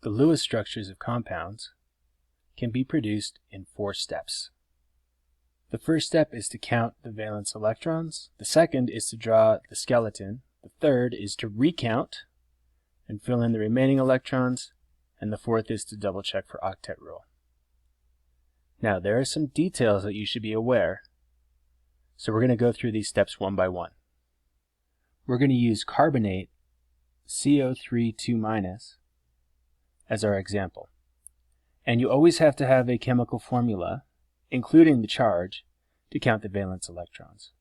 The Lewis structures of compounds can be produced in 4 steps. The first step is to count the valence electrons. The second is to draw the skeleton. The third is to recount and fill in the remaining electrons. And the fourth is to double check for octet rule. Now there are some details that you should be aware. So we're going to go through these steps one by one. We're going to use carbonate CO3 2- as our example. And you always have to have a chemical formula, including the charge, to count the valence electrons.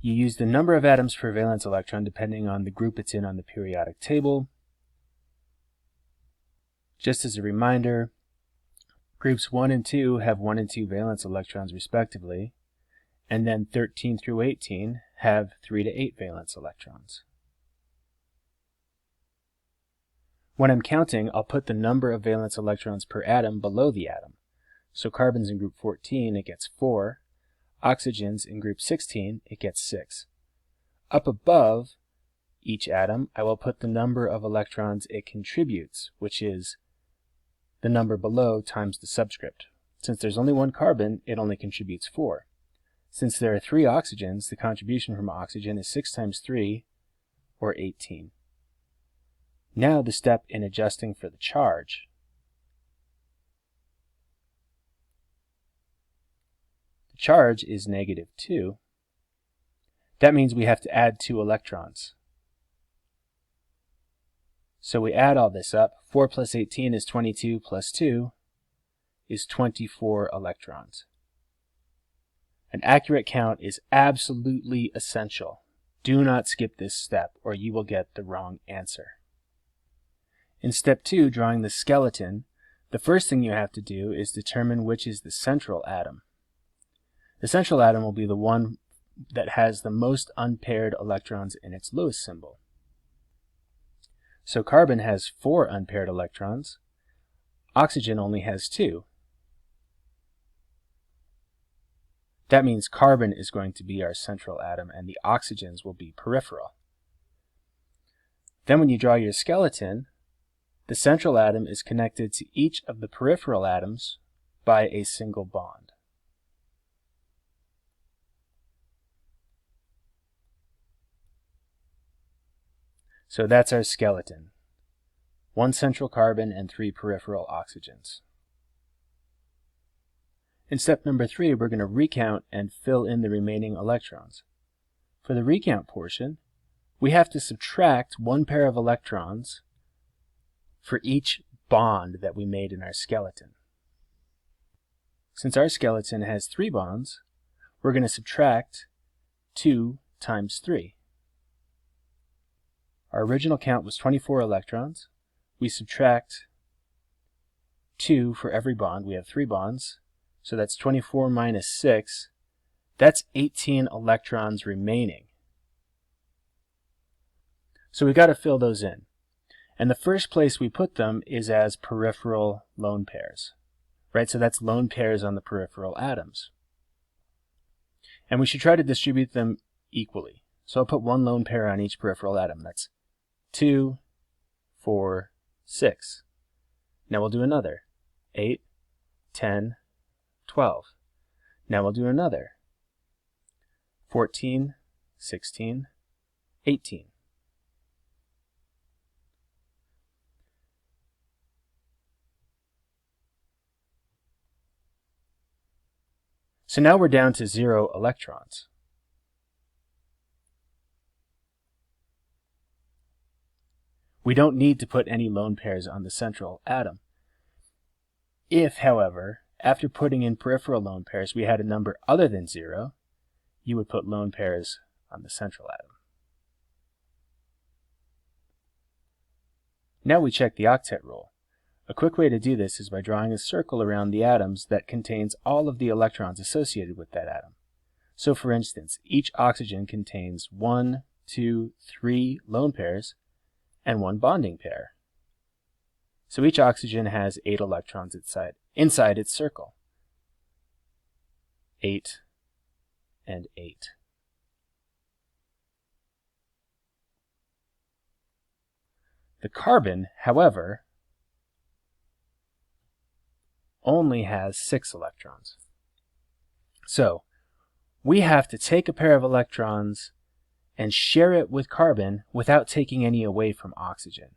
You use the number of atoms per valence electron depending on the group it's in on the periodic table. Just as a reminder, groups 1 and 2 have 1 and 2 valence electrons respectively, and then 13 through 18 have 3 to 8 valence electrons. When I'm counting, I'll put the number of valence electrons per atom below the atom. So carbon's in group 14, it gets 4. Oxygen's in group 16, it gets 6. Up above each atom, I will put the number of electrons it contributes, which is the number below times the subscript. Since there's only one carbon, it only contributes 4. Since there are 3 oxygens, the contribution from oxygen is 6 times 3, or 18. Now the step in adjusting for the charge. The charge is -2. That means we have to add 2 electrons. So we add all this up. 4 plus 18 is 22 plus 2 is 24 electrons. An accurate count is absolutely essential. Do not skip this step or you will get the wrong answer. In step 2, drawing the skeleton, the first thing you have to do is determine which is the central atom. The central atom will be the one that has the most unpaired electrons in its Lewis symbol. So carbon has 4 unpaired electrons. Oxygen only has 2. That means carbon is going to be our central atom and the oxygens will be peripheral. Then when you draw your skeleton, the central atom is connected to each of the peripheral atoms by a single bond. So that's our skeleton. 1 central carbon and 3 peripheral oxygens. In step number 3, we're going to recount and fill in the remaining electrons. For the recount portion, we have to subtract 1 pair of electrons for each bond that we made in our skeleton. Since our skeleton has 3 bonds, we're going to subtract 2 times 3. Our original count was 24 electrons. We subtract 2 for every bond. We have 3 bonds, so that's 24 minus 6. That's 18 electrons remaining. So we've got to fill those in. And the first place we put them is as peripheral lone pairs, right? So that's lone pairs on the peripheral atoms. And we should try to distribute them equally. So I'll put 1 lone pair on each peripheral atom. That's 2, 4, 6. Now we'll do another. 8, 10, 12. Now we'll do another. 14, 16, 18. So now we're down to 0 electrons. We don't need to put any lone pairs on the central atom. If, however, after putting in peripheral lone pairs we had a number other than 0, you would put lone pairs on the central atom. Now we check the octet rule. A quick way to do this is by drawing a circle around the atoms that contains all of the electrons associated with that atom. So for instance, each oxygen contains 1, 2, 3 lone pairs and 1 bonding pair. So each oxygen has 8 electrons inside its circle. 8 and 8. The carbon, however, only has 6 electrons. So we have to take a pair of electrons and share it with carbon without taking any away from oxygen.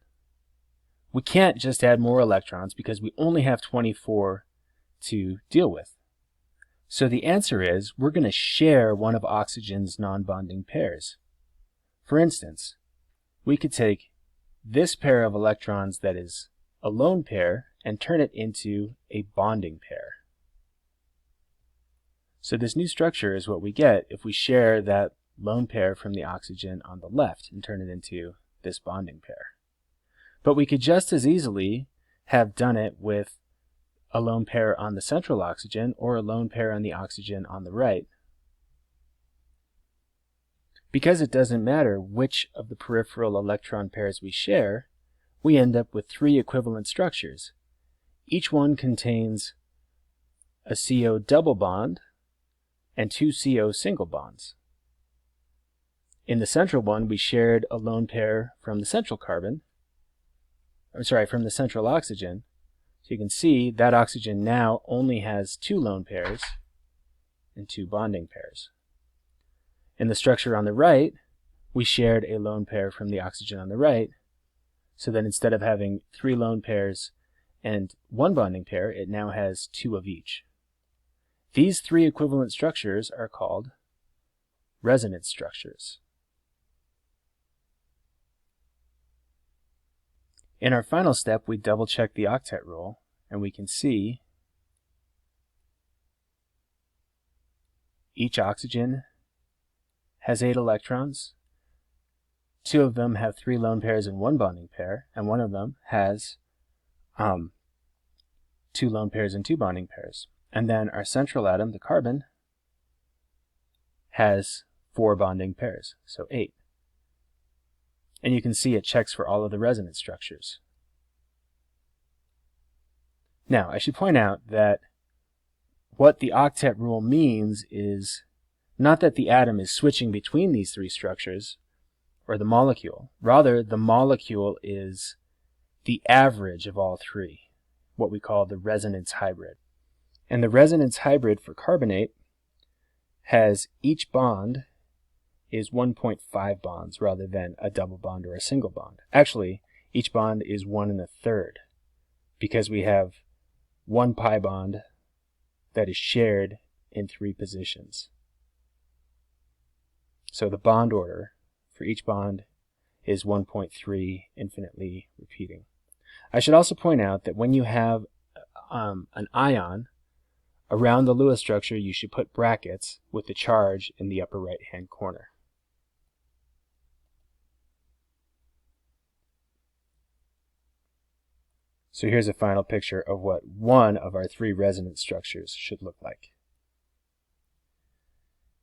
We can't just add more electrons because we only have 24 to deal with. So the answer is we're going to share one of oxygen's non-bonding pairs. For instance, we could take this pair of electrons that is a lone pair and turn it into a bonding pair. So this new structure is what we get if we share that lone pair from the oxygen on the left and turn it into this bonding pair. But we could just as easily have done it with a lone pair on the central oxygen or a lone pair on the oxygen on the right. Because it doesn't matter which of the peripheral electron pairs we share, we end up with 3 equivalent structures. Each one contains a CO double bond and 2 CO single bonds. In the central one, we shared a lone pair from the central from the central oxygen. So you can see that oxygen now only has 2 lone pairs and 2 bonding pairs. In the structure on the right, we shared a lone pair from the oxygen on the right, so that instead of having 3 lone pairs and 1 bonding pair, it now has 2 of each. These 3 equivalent structures are called resonance structures. In our final step, we double-check the octet rule, and we can see each oxygen has 8 electrons. 2 of them have 3 lone pairs and 1 bonding pair, and 1 of them has 2 lone pairs and 2 bonding pairs. And then our central atom, the carbon, has 4 bonding pairs, so 8. And you can see it checks for all of the resonance structures. Now, I should point out that what the octet rule means is not that the atom is switching between these 3 structures, or the molecule. Rather, the molecule is the average of all 3, what we call the resonance hybrid. And the resonance hybrid for carbonate has each bond is 1.5 bonds rather than a double bond or a single bond. Actually, each bond is 1 1/3 because we have 1 pi bond that is shared in 3 positions. So the bond order for each bond is 1.3 infinitely repeating. I should also point out that when you have an ion around the Lewis structure, you should put brackets with the charge in the upper right hand corner. So here's a final picture of what one of our 3 resonance structures should look like.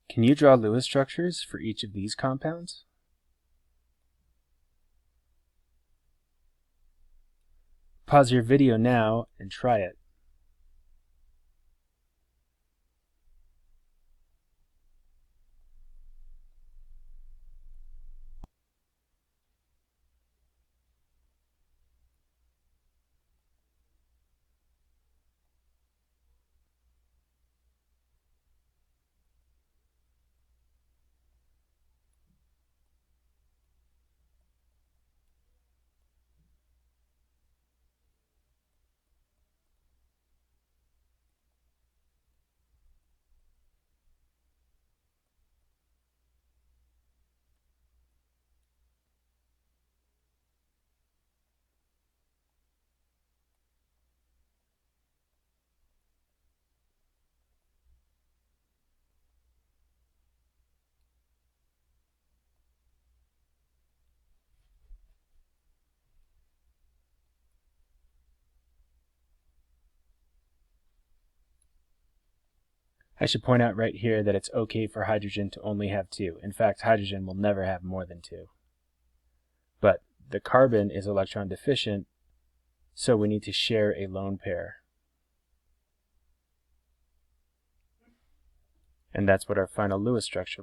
Can you draw Lewis structures for each of these compounds? Pause your video now and try it. I should point out right here that it's okay for hydrogen to only have 2. In fact, hydrogen will never have more than 2. But the carbon is electron deficient, so we need to share a lone pair. And that's what our final Lewis structure